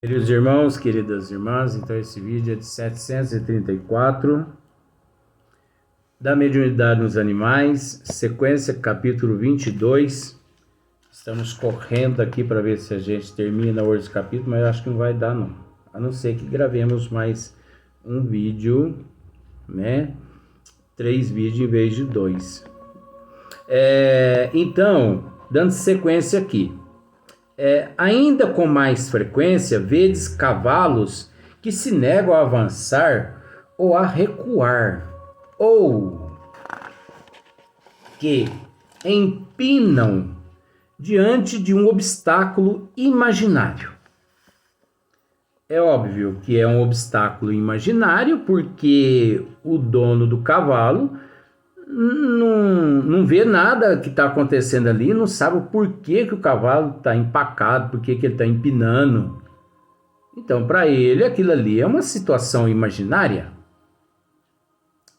Queridos irmãos, queridas irmãs, então esse vídeo é de 734 da mediunidade nos animais, sequência capítulo 22. Estamos correndo aqui para ver se a gente termina hoje esse capítulo, mas eu acho que não vai dar não, a não ser que gravemos mais um vídeo, né? 3 vídeos em vez de 2. Então, dando sequência aqui. Ainda com mais frequência, vedes cavalos que se negam a avançar ou a recuar, ou que empinam diante de um obstáculo imaginário. É óbvio que é um obstáculo imaginário, porque o dono do cavalo não vê nada que está acontecendo ali, não sabe o porquê que o cavalo está empacado, porquê que ele está empinando. Então, para ele, aquilo ali é uma situação imaginária,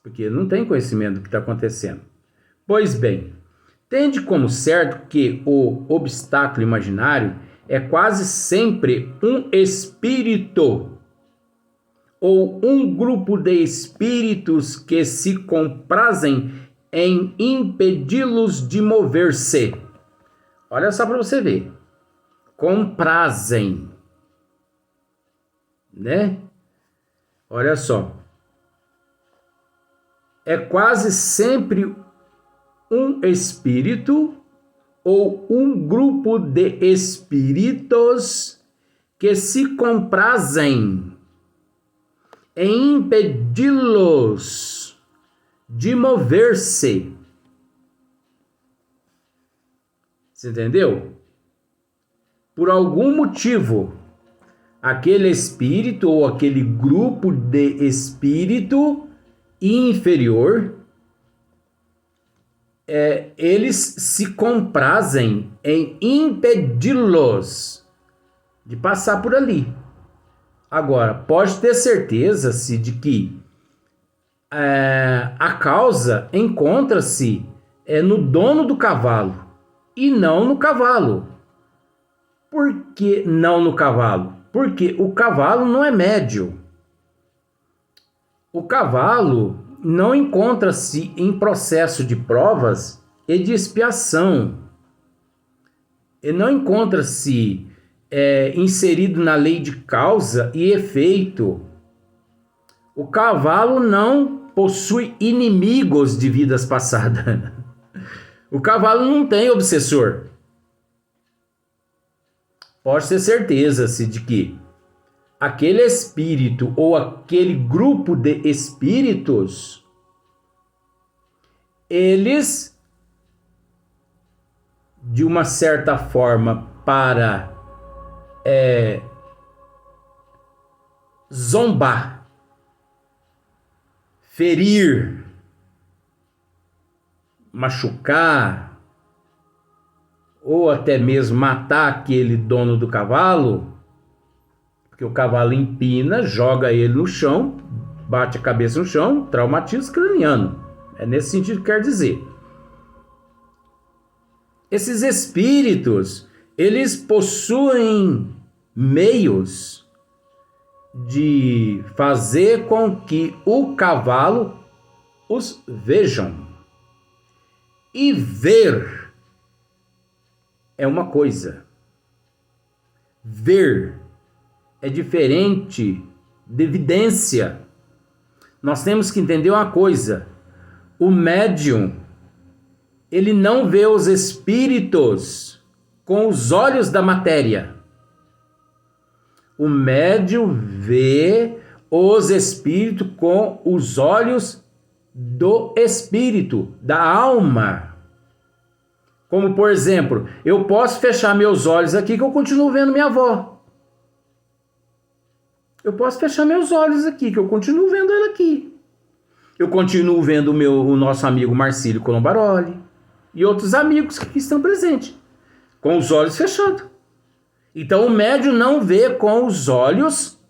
porque ele não tem conhecimento do que está acontecendo. Pois bem, tende como certo que o obstáculo imaginário é quase sempre um espírito ou um grupo de espíritos que se comprazem em impedi-los de mover-se. Olha só para você ver. Comprazem, né? Olha só. É quase sempre um espírito ou um grupo de espíritos que se comprazem em impedi-los de mover-se. Você entendeu? Por algum motivo, aquele espírito ou aquele grupo de espírito inferior, eles se comprazem em impedi-los de passar por ali. Agora, pode ter certeza de que a causa encontra-se no dono do cavalo e não no cavalo. Por que não no cavalo? Porque o cavalo não é médio. O cavalo não encontra-se em processo de provas e de expiação. Ele não encontra-se inserido na lei de causa e efeito. O cavalo não possui inimigos de vidas passadas. O cavalo não tem obsessor. Pode ter certeza de que aquele espírito ou aquele grupo de espíritos, eles, de uma certa forma, para zombar, ferir, machucar, ou até mesmo matar aquele dono do cavalo, porque o cavalo empina, joga ele no chão, bate a cabeça no chão, traumatismo craniano. É nesse sentido que quer dizer. Esses espíritos, eles possuem meios de fazer com que o cavalo os vejam. E ver é uma coisa. Ver é diferente de evidência. Nós temos que entender uma coisa. O médium, ele não vê os espíritos com os olhos da matéria. O médium vê os espíritos com os olhos do espírito, da alma. Como, por exemplo, eu posso fechar meus olhos aqui que eu continuo vendo minha avó. Eu posso fechar meus olhos aqui que eu continuo vendo ela aqui. Eu continuo vendo o nosso amigo Marcílio Colombaroli e outros amigos que estão presentes, com os olhos fechados. Então o médium não vê com os olhos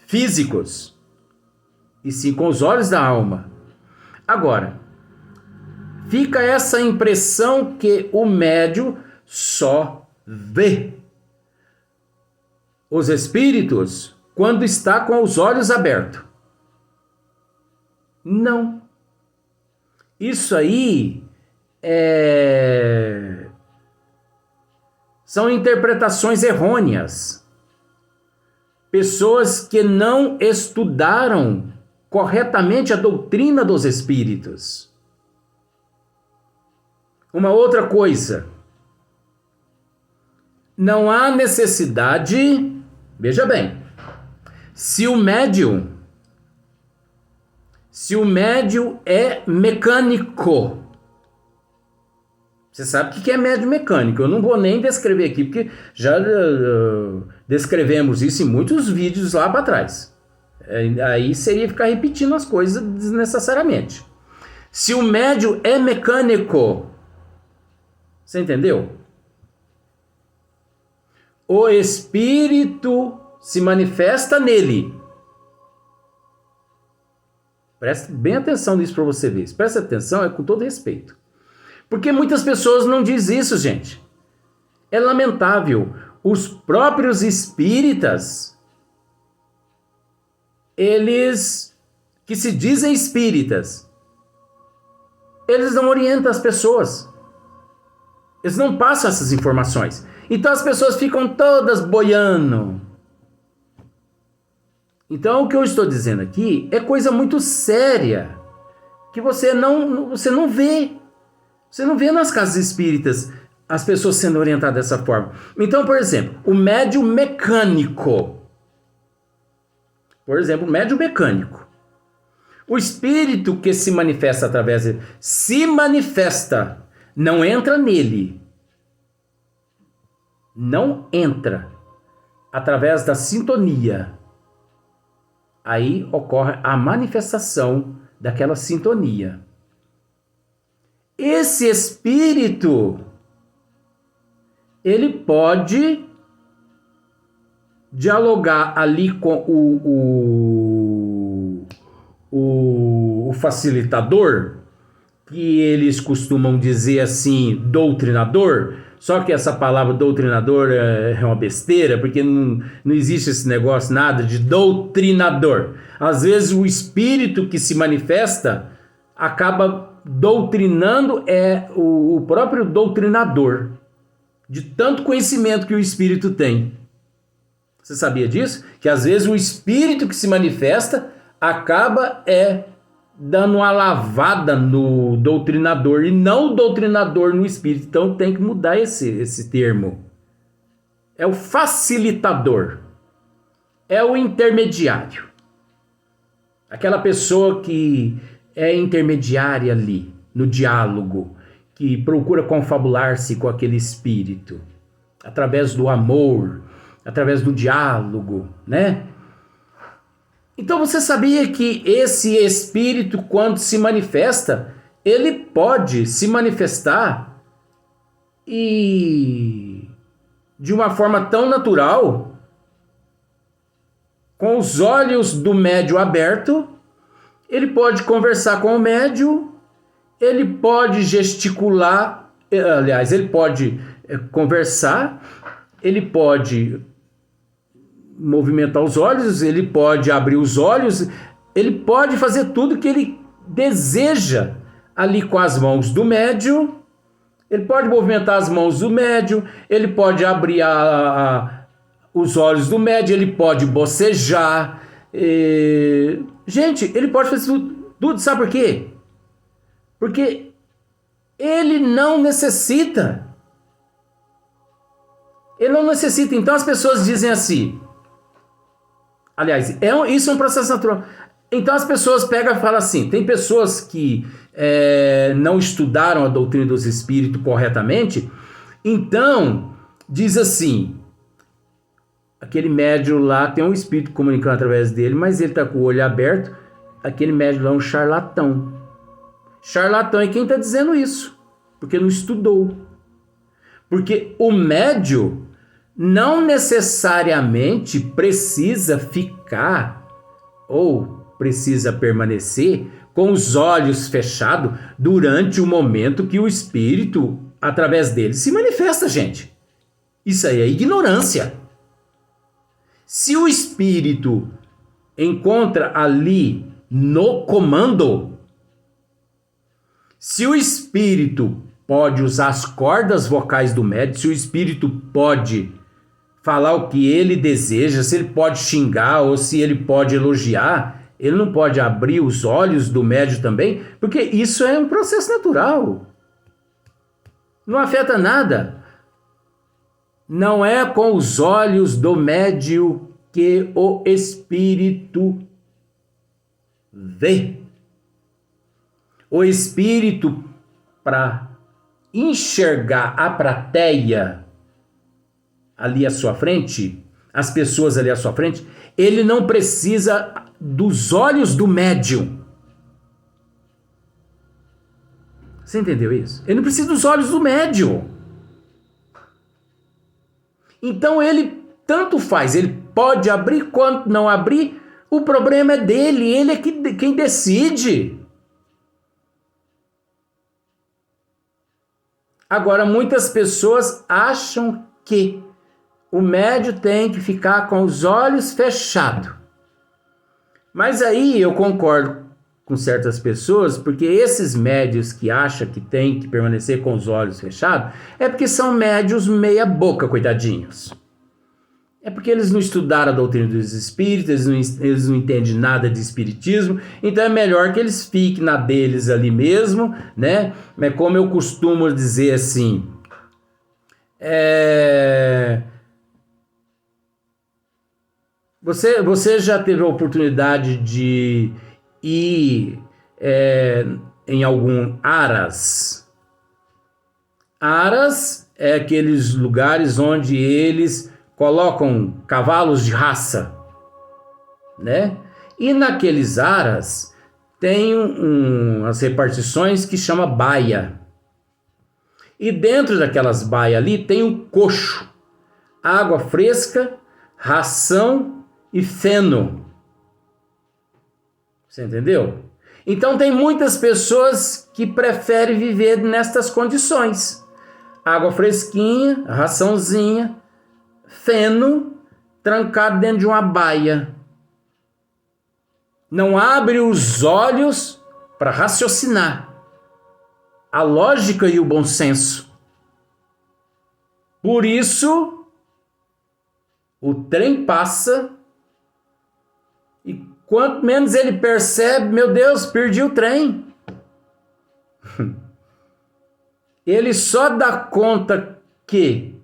físicos, e sim com os olhos da alma. Agora, fica essa impressão que o médium só vê. os espíritos quando está com os olhos abertos. Não. Isso aí são interpretações errôneas. Pessoas que não estudaram corretamente a doutrina dos espíritos. Uma outra coisa. Não há necessidade, veja bem, se o médium é mecânico, você sabe o que é médium mecânico, eu não vou nem descrever aqui, porque já descrevemos isso em muitos vídeos lá para trás. Aí seria ficar repetindo as coisas desnecessariamente. Se o médium é mecânico, você entendeu? O espírito se manifesta nele. Preste bem atenção nisso para você ver. Preste atenção, é com todo respeito. Porque muitas pessoas não dizem isso, gente. É lamentável. Os próprios espíritas, eles que se dizem espíritas, eles não orientam as pessoas. Eles não passam essas informações. Então as pessoas ficam todas boiando. Então o que eu estou dizendo aqui é coisa muito séria, que você não vê. Você não vê nas casas espíritas as pessoas sendo orientadas dessa forma. Então, por exemplo, o médium mecânico. Por exemplo, o médium mecânico. O espírito que se manifesta através dele, se manifesta, não entra nele. Não entra através da sintonia. Aí ocorre a manifestação daquela sintonia. Esse espírito, ele pode dialogar ali com o facilitador, que eles costumam dizer assim, doutrinador. Só que essa palavra doutrinador é uma besteira, porque não existe esse negócio, nada de doutrinador. Às vezes o espírito que se manifesta acaba doutrinando o próprio doutrinador, de tanto conhecimento que o espírito tem. Você sabia disso? Que às vezes o espírito que se manifesta acaba dando uma lavada no doutrinador e não o doutrinador no espírito. Então tem que mudar esse termo. É o facilitador. É o intermediário. Aquela pessoa que é intermediária ali, no diálogo, que procura confabular-se com aquele espírito, através do amor, através do diálogo, né? Então você sabia que esse espírito, quando se manifesta, ele pode se manifestar e de uma forma tão natural, com os olhos do médium aberto, ele pode conversar com o médium, ele pode gesticular, aliás, ele pode conversar, ele pode movimentar os olhos, ele pode abrir os olhos, ele pode fazer tudo que ele deseja ali com as mãos do médium, ele pode movimentar as mãos do médium, ele pode abrir os olhos do médium, ele pode bocejar. Gente, ele pode fazer tudo, sabe por quê? Porque ele não necessita. Ele não necessita. Então as pessoas dizem assim, aliás, isso é um processo natural. Então as pessoas pegam e falam assim, tem pessoas que não estudaram a doutrina dos espíritos corretamente, então diz assim, aquele médium lá tem um espírito comunicando através dele, mas ele está com o olho aberto, aquele médium lá é um charlatão. Charlatão é quem está dizendo isso, porque não estudou. Porque o médium não necessariamente precisa ficar ou precisa permanecer com os olhos fechados durante o momento que o espírito, através dele, se manifesta, gente. Isso aí é ignorância. Se o espírito encontra ali no comando, se o espírito pode usar as cordas vocais do médium, se o espírito pode falar o que ele deseja, se ele pode xingar ou se ele pode elogiar, ele não pode abrir os olhos do médium também, porque isso é um processo natural. Não afeta nada. Não é com os olhos do médium que o espírito vê. O espírito, para enxergar a plateia ali à sua frente, as pessoas ali à sua frente, ele não precisa dos olhos do médium. Você entendeu isso? Ele não precisa dos olhos do médium. Então ele tanto faz, ele pode abrir quanto não abrir, o problema é dele, ele é quem decide. Agora, muitas pessoas acham que o médium tem que ficar com os olhos fechados. Mas aí eu concordo com certas pessoas, porque esses médiuns que acham que tem que permanecer com os olhos fechados, é porque são médiuns meia boca, coitadinhos. É porque eles não estudaram a doutrina dos espíritos, eles não entendem nada de espiritismo, então é melhor que eles fiquem na deles ali mesmo, né? Mas como eu costumo dizer assim, Você já teve a oportunidade de ir em algum aras? Aras é aqueles lugares onde eles colocam cavalos de raça, né? E naqueles aras tem as repartições que chama baia. E dentro daquelas baias ali tem um coxo, água fresca, ração e feno. Você entendeu? Então tem muitas pessoas que preferem viver nestas condições. Água fresquinha, raçãozinha, feno, trancado dentro de uma baia. Não abre os olhos para raciocinar. A lógica e o bom senso. Por isso, o trem passa e quanto menos ele percebe, meu Deus, perdi o trem. Ele só dá conta que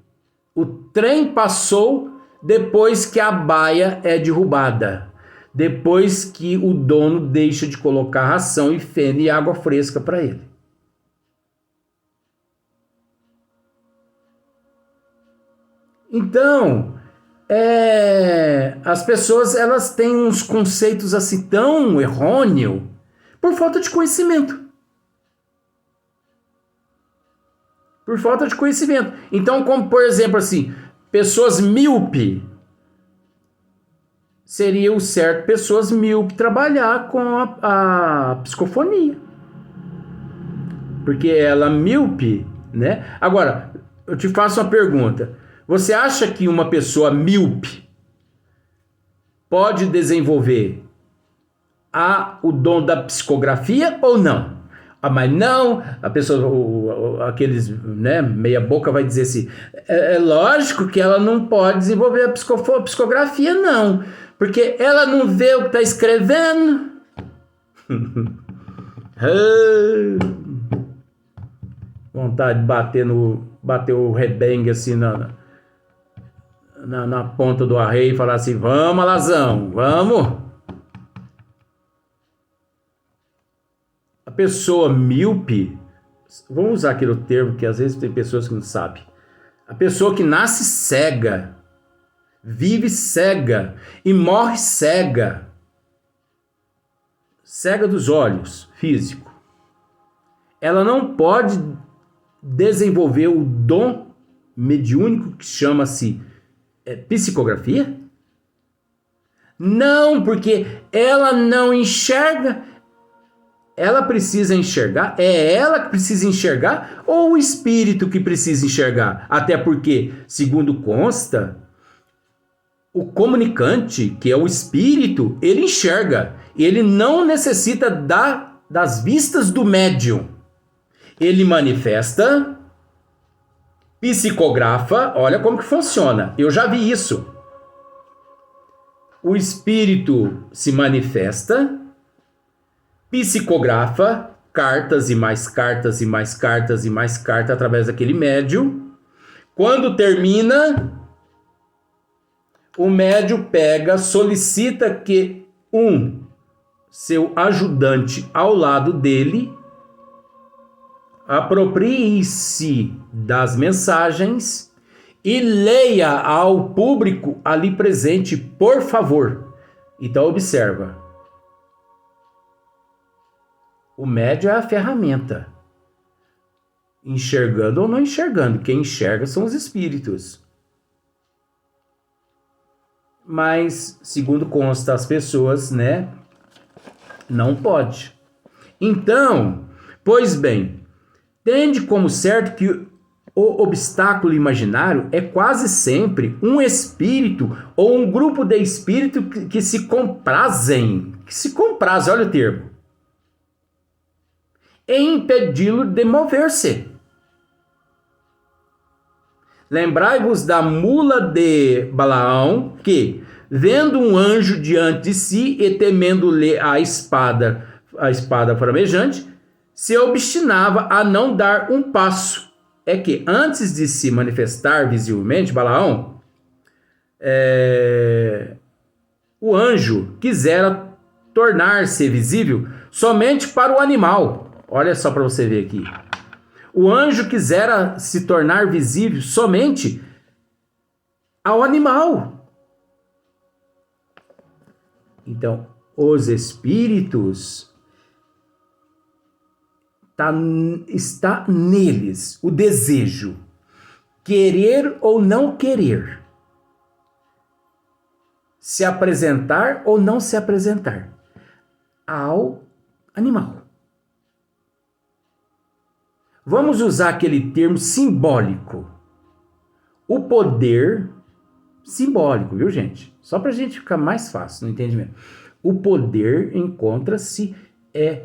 o trem passou depois que a baia é derrubada. Depois que o dono deixa de colocar ração e feno e água fresca para ele. Então, as pessoas elas têm uns conceitos assim tão errôneos por falta de conhecimento. Por falta de conhecimento. Então, como por exemplo assim, pessoas míope, seria o certo pessoas míope trabalhar com a psicofonia. Porque ela míope, né? Agora, eu te faço uma pergunta. Você acha que uma pessoa míope pode desenvolver o dom da psicografia ou não? Mas não, a pessoa, aqueles, né, meia boca vai dizer assim, é lógico que ela não pode desenvolver a psicografia não, porque ela não vê o que está escrevendo. Vontade de bater o rebengue assim na ponta do arreio e falar assim, vamos, Alazão, vamos. A pessoa míope, vamos usar aquele termo que às vezes tem pessoas que não sabem. A pessoa que nasce cega, vive cega e morre cega. Cega dos olhos, físico. Ela não pode desenvolver o dom mediúnico que chama-se psicografia? Não, porque ela não enxerga. Ela precisa enxergar? É ela que precisa enxergar ou o espírito que precisa enxergar? Até porque, segundo consta, O comunicante, que é o espírito, ele enxerga. Ele não necessita das vistas do médium. Ele manifesta, psicografa, olha como que funciona. Eu já vi isso. O espírito se manifesta, psicografa, cartas e mais cartas e mais cartas e mais cartas através daquele médium. Quando termina, o médium pega, solicita que seu ajudante ao lado dele aproprie-se das mensagens e leia ao público ali presente, por favor. Então observa. O médium é a ferramenta. Enxergando ou não enxergando. Quem enxerga são os espíritos. Mas, segundo consta as pessoas, né? Não pode. Então, pois bem, tende como certo que o obstáculo imaginário é quase sempre um espírito ou um grupo de espíritos que se comprazem. Olha o termo. Em impedi-lo de mover-se. Lembrai-vos da mula de Balaão, que, vendo um anjo diante de si e temendo-lhe a espada flamejante, se obstinava a não dar um passo. É que, antes de se manifestar visivelmente, Balaão, o anjo quisera tornar-se visível somente para o animal. Olha só para você ver aqui. O anjo quisera se tornar visível somente ao animal. Então, os espíritos, está neles o desejo, querer ou não querer, se apresentar ou não se apresentar ao animal. Vamos usar aquele termo simbólico. O poder simbólico, viu, gente? Só para a gente ficar mais fácil no entendimento. O poder encontra-se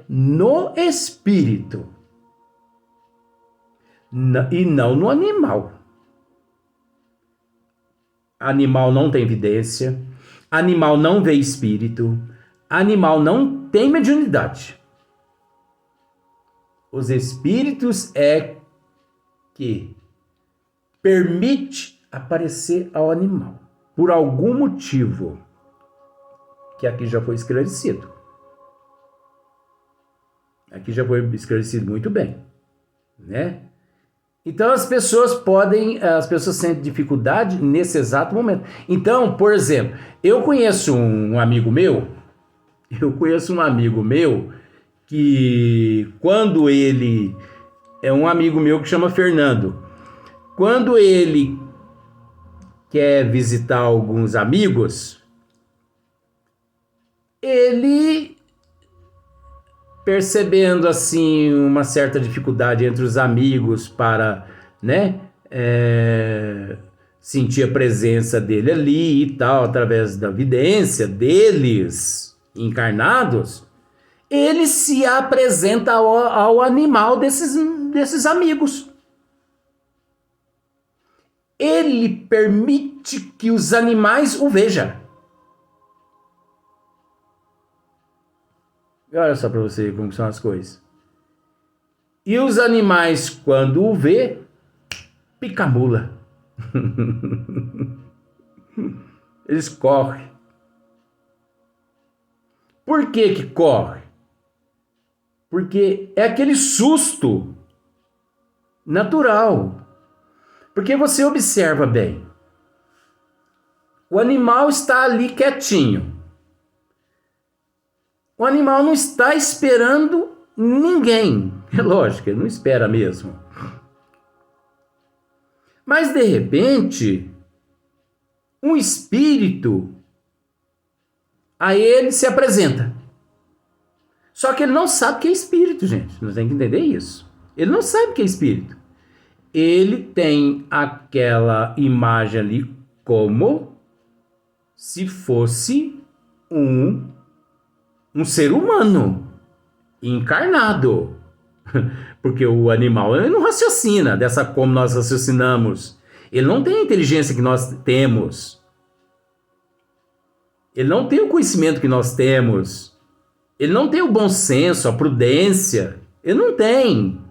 no espírito e não no animal. Animal não tem evidência, animal não vê espírito, animal não tem mediunidade. Os espíritos que permite aparecer ao animal, por algum motivo, que aqui já foi esclarecido. Aqui já foi esclarecido muito bem, né? Então as pessoas sentem dificuldade nesse exato momento. Então, por exemplo, eu conheço um amigo meu que quando ele é um amigo meu que chama Fernando. Quando ele quer visitar alguns amigos, ele, percebendo assim uma certa dificuldade entre os amigos para, né, sentir a presença dele ali e tal, através da vidência deles encarnados, ele se apresenta ao animal desses amigos. Ele permite que os animais o vejam. Olha só para você como são as coisas. E os animais, quando o vê, pica a mula. Eles correm. Por que corre? Porque é aquele susto natural. Porque você observa bem. O animal está ali quietinho. O animal não está esperando ninguém. É lógico, ele não espera mesmo. Mas, de repente, um espírito a ele se apresenta. Só que ele não sabe que é espírito, gente. Nós temos que entender isso. Ele não sabe que é espírito. Ele tem aquela imagem ali como se fosse um ser humano encarnado. Porque o animal ele não raciocina dessa como nós raciocinamos. Ele não tem a inteligência que nós temos. Ele não tem o conhecimento que nós temos. Ele não tem o bom senso, a prudência. Ele não tem.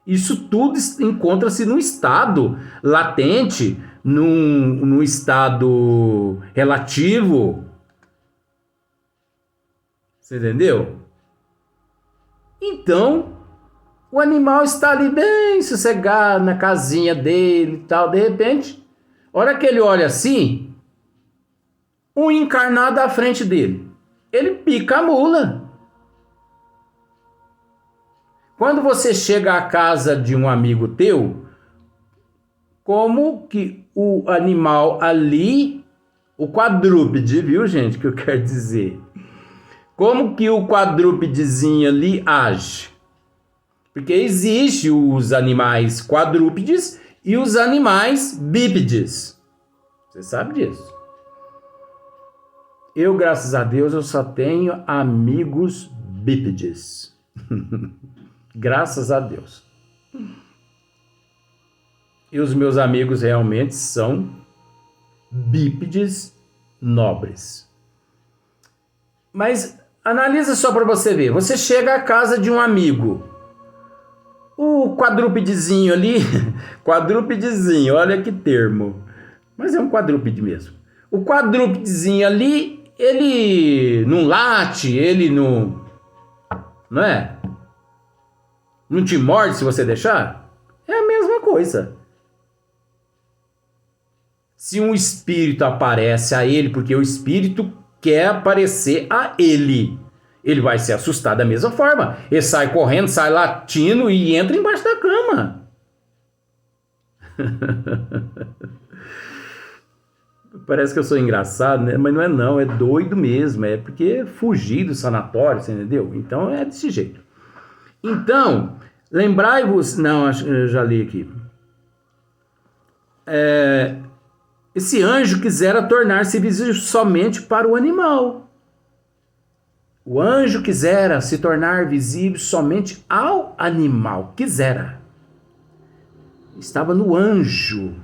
Isso tudo encontra-se num estado latente, num estado relativo. Você entendeu? Então, o animal está ali bem sossegado na casinha dele e tal. De repente, a hora que ele olha assim, um encarnado à frente dele. Ele pica a mula. Quando você chega à casa de um amigo teu, como que o animal ali, o quadrúpede, viu, gente, que eu quero dizer? Como que o quadrúpedezinho ali age? Porque existe os animais quadrúpedes e os animais bípedes. Você sabe disso. Eu, graças a Deus, eu só tenho amigos bípedes. Graças a Deus. E os meus amigos realmente são bípedes nobres. Mas analisa só para você ver. Você chega à casa de um amigo. O quadrúpedezinho ali, quadrúpedezinho, olha que termo. Mas é um quadrúpede mesmo. O quadrúpedezinho ali, ele não late, ele não é? Não te morde se você deixar? É a mesma coisa. Se um espírito aparece a ele, porque o espírito quer aparecer a ele, ele vai se assustar da mesma forma. Ele sai correndo, sai latindo e entra embaixo da cama. Parece que eu sou engraçado, né? Mas não é não, é doido mesmo. É porque fugir do sanatório, você entendeu? Então é desse jeito. Então, lembrai-vos... Não, eu já li aqui. Esse anjo quisera tornar-se visível somente para o animal. O anjo quisera se tornar visível somente ao animal. Quisera. Estava no anjo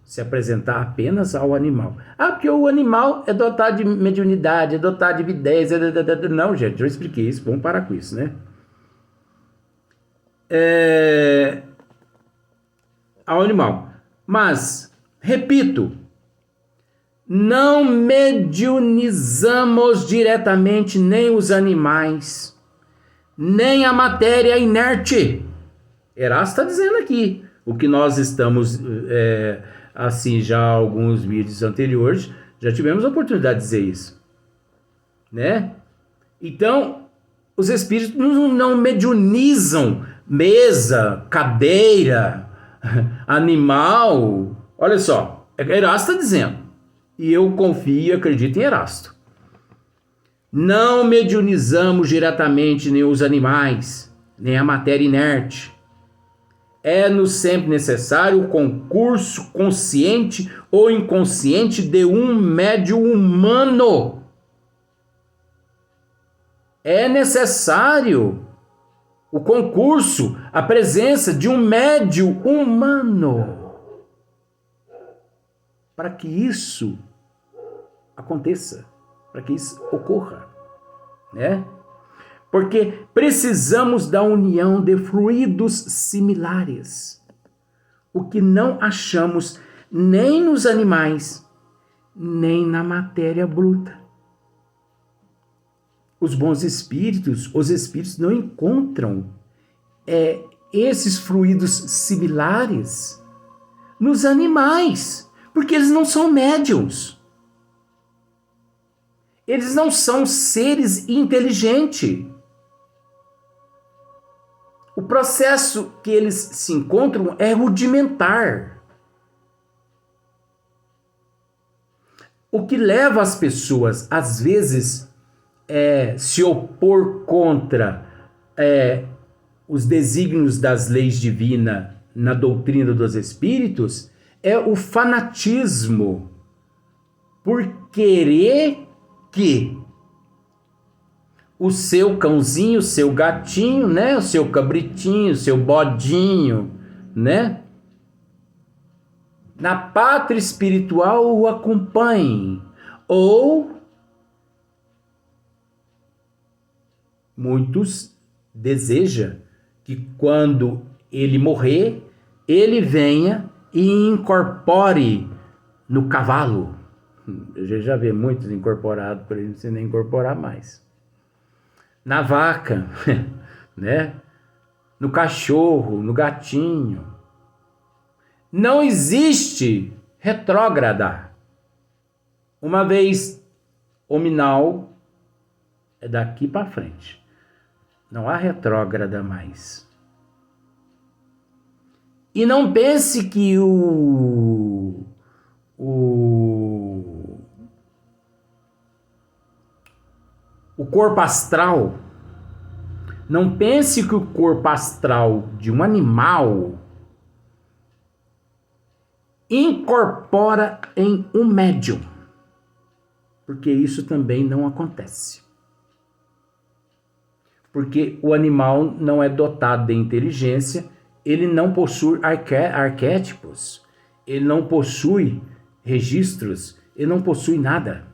se apresentar apenas ao animal. Ah, porque o animal é dotado de mediunidade, é dotado de evidência. Não, gente, eu expliquei isso. Vamos parar com isso, né? Ao animal. Mas, repito, não mediunizamos diretamente nem os animais, nem a matéria inerte. Erasto está dizendo aqui. O que nós estamos, assim, já alguns vídeos anteriores, já tivemos a oportunidade de dizer isso. Né? Então, os espíritos não mediunizam mesa, cadeira, animal. Olha só, Erasto está dizendo. E eu confio e acredito em Erasto. Não mediunizamos diretamente nem os animais, nem a matéria inerte. É-nos sempre necessário o concurso consciente ou inconsciente de um médium humano. É necessário o concurso, a presença de um médium humano para que isso aconteça, para que isso ocorra, né? Porque precisamos da união de fluidos similares, o que não achamos nem nos animais, nem na matéria bruta. Os bons espíritos, os espíritos não encontram esses fluidos similares nos animais, porque eles não são médiuns. Eles não são seres inteligentes. O processo que eles se encontram é rudimentar. O que leva as pessoas, às vezes, se opor contra os desígnios das leis divinas na doutrina dos espíritos é o fanatismo por querer que o seu cãozinho, o seu gatinho, né, o seu cabritinho, o seu bodinho, né, na pátria espiritual o acompanhe. Ou muitos desejam que quando ele morrer, ele venha e incorpore no cavalo. A gente já vê muitos incorporados, por ele não precisa nem incorporar mais. Na vaca, né? No cachorro, no gatinho. Não existe retrógrada. Uma vez hominal, é daqui para frente. Não há retrógrada mais. E não pense que o corpo astral, não pense que o corpo astral de um animal incorpora em um médium, porque isso também não acontece. Porque o animal não é dotado de inteligência, ele não possui arquétipos, ele não possui registros, ele não possui nada.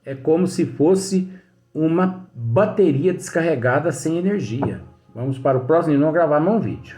É como se fosse uma bateria descarregada sem energia. Vamos para o próximo e não gravar mais um vídeo.